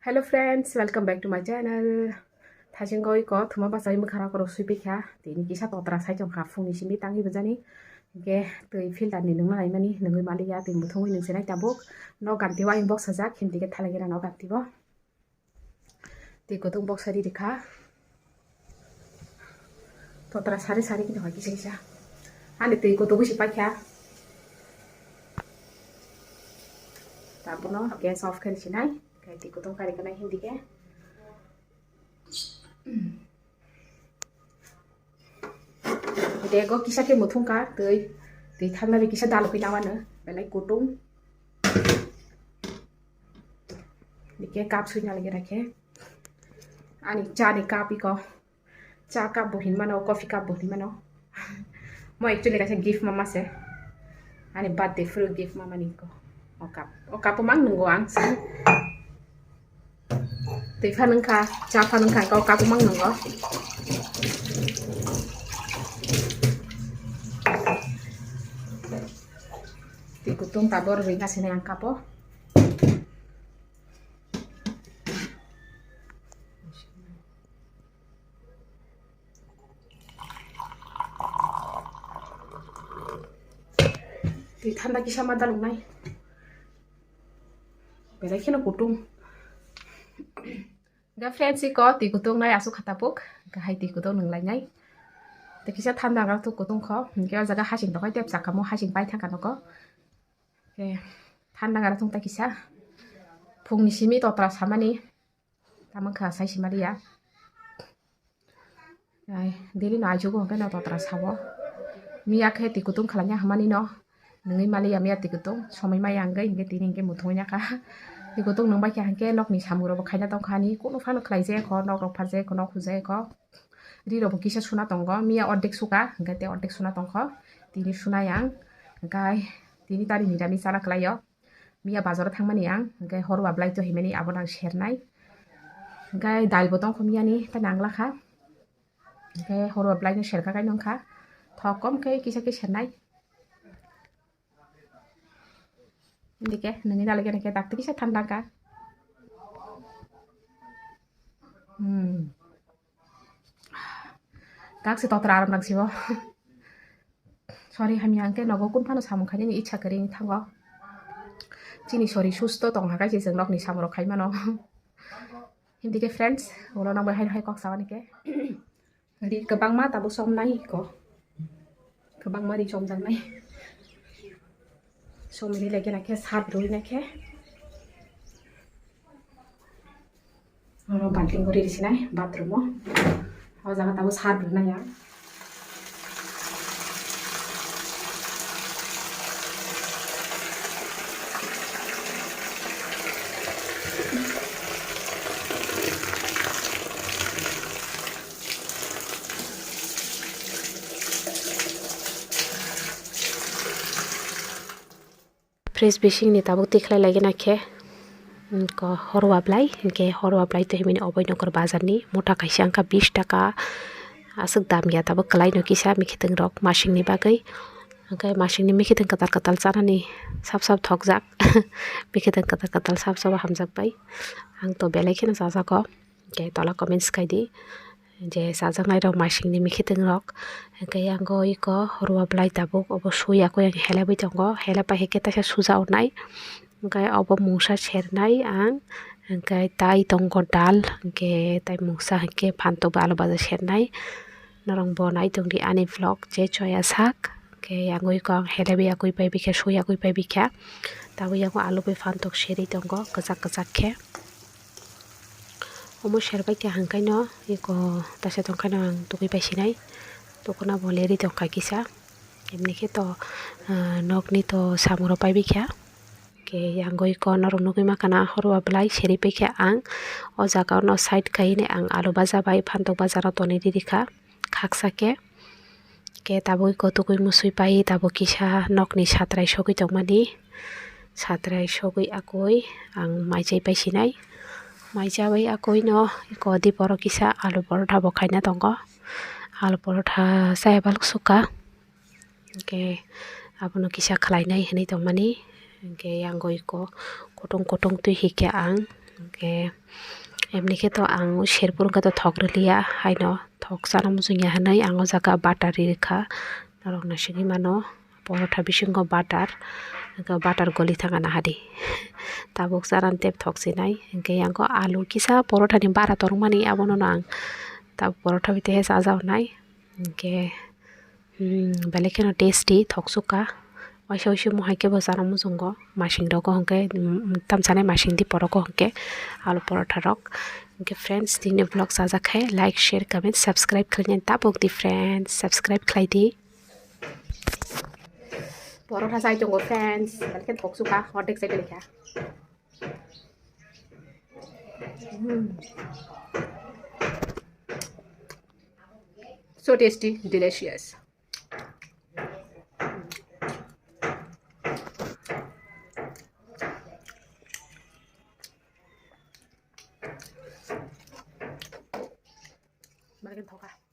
Hello friends, welcome back to my channel. Thajeng goi ko thuma basai mkhara ko rosui pikha tini kisa totra sai jong khafung ni simi tangi bajani ge tui filter ni nungna nai mani nungui malia tin muthungui nung senai tabuk no ganti wa inbox sajak hindi ke thalagena no ganti bo ti ko tung box sari dikha totra sari sari ki hoi kisa kisa ani ti ko tu si pakha tapuno gas off kari sinai kai ti ko tung kari kana hindi ke Dego kisah ke mutung ka tui tham na bi kisah dalu pinawan na belai kutung dike kap sui na lagi rakhe ani cha ni kapi ko cha kap bohin mano coffee kap bohin mano mo actually kasi gift mama se ani birthday fruit gift mama ni ko o kap mang nunggo ang san tui phanung ka cha phanung ka ko kap mang nunggo kutung tabor ringa sini angka po di thanda kisah mata lungai belai kena kutung ga friends ko ti kutung nai asu khatapuk ga hai ti kutung nung lai ngai te kisah thanda ga tu kutung kho ke jaga hasing to kai tep sakamo hasing pai thaka no ko thanda ga tung ta kisah phungni simi totra samani tamang kha sai simari ya ai deli na ajugo ke na totra sabo miya khe ti kutung khalanya hamani no nungi mali ya miya ti kutung somai mai angge inge tini inge muthonya ka ti kutung nung ba kya hanke nok ni samuro bo khaina tong khani kono phano khlaije ko nok rok phaje ko nok khuje ko ri ro bo kisa suna tongo miya ordek suka inge te ordek suna tongkho tini suna yang gai tini tari nirami sala khlayo miya bazar thangmani ang gai horwa blai to himeni abonang shernai gai dal botong khomia ni ta nangla kha gai horwa blai no sherka kai nongkha thokom kai kisa ke shernai dike nungi dalage nake dakte kisa thanda ka gak se totra aram nangsibo sorry hami angke nogo kun phano samung khani ni ichha kari ni thango chini sorry susto tong hakai je nok ni samuro khai mano hindi ke friends ulo nang bai hai kok sawani ke ri kebang ma tabu som nai ko kebang ma ri som jang nai som ri lagi nake sat roi nake oro banting gori ri sinai bathroom mo aw jaga tabu sat roi na ya fresh basin नि tabuk tikhlai lagi nakhe ko horwa blai ke horwa blai to himini oboi nokor bazar ni mota kaisa angka 20 taka asuk dam ya tabuk klai no kisa mikhitung rok mashing ni bagai angkai mashing ni mikhitung katal katal chanani sap sap thokjak mikhitung katal katal sap sap hamjak bai ang to belai kheno sajako ke tola comments kai di je sajaknai rok mashing ni mikhitung rok angkai ango iko horwa blai tabuk obo suya ko yang helabai tongo helapai heke taisa suja onai angkai obo mungsa sernai ang angkai tai tongo dal angke tai mungsa hangke phanto ba alu baja sernai narong bonai tongri ani vlog je choya sak ke angoi ko helabai akoi pai bikha suya akoi pai bikha tabu yango alu bai phantok seri tongo kajak kajak khe omo sherbai ke hangkai no iko tase tongkai no ang tugui pai sinai tokona boleri tongkai kisa emni khe to nok ni to samuro pai bikha ke yangoi ko norong nugui makana horwa blai seri paikha ang o jaga no side kaine ang alu baja bai phantok bazaro toni dirikha khaksa ke tabui ko tugui musui pai tabo kisa nok ni satrai sogui tongmani satrai sogui akoi ang maijai pai sinai maijabai akoi no ko diporo kisa alu porotha bo khaina tongo alu porotha saya baluk suka ke abono kisa khlainai hinai tongmani ke yangoi ko kotong kotong tui hikya ang Oke, emnike to ang sherpur ka to thok relia haino thok sana musungya hanai ang jaga butter rikha narok na sigi mano porotha bisingo butter goli thanga na hadi tabuk saran tep thok sinai engke angko alu kisa porotha ni bara tormani abono nang tab porotha bite he sajau nai engke belekeno tasty thok suka waisa waisa mo haike bo jana mujungo masing rok hongke tamsane masing di poroko hongke alu porotha rok engke friends dini vlog sajakhe like share comment subscribe khlainya tabuk di friends subscribe khlai di porotha sai jongo friends beleken thok suka ordek sai belekha so tasty delicious Balikin tau kah?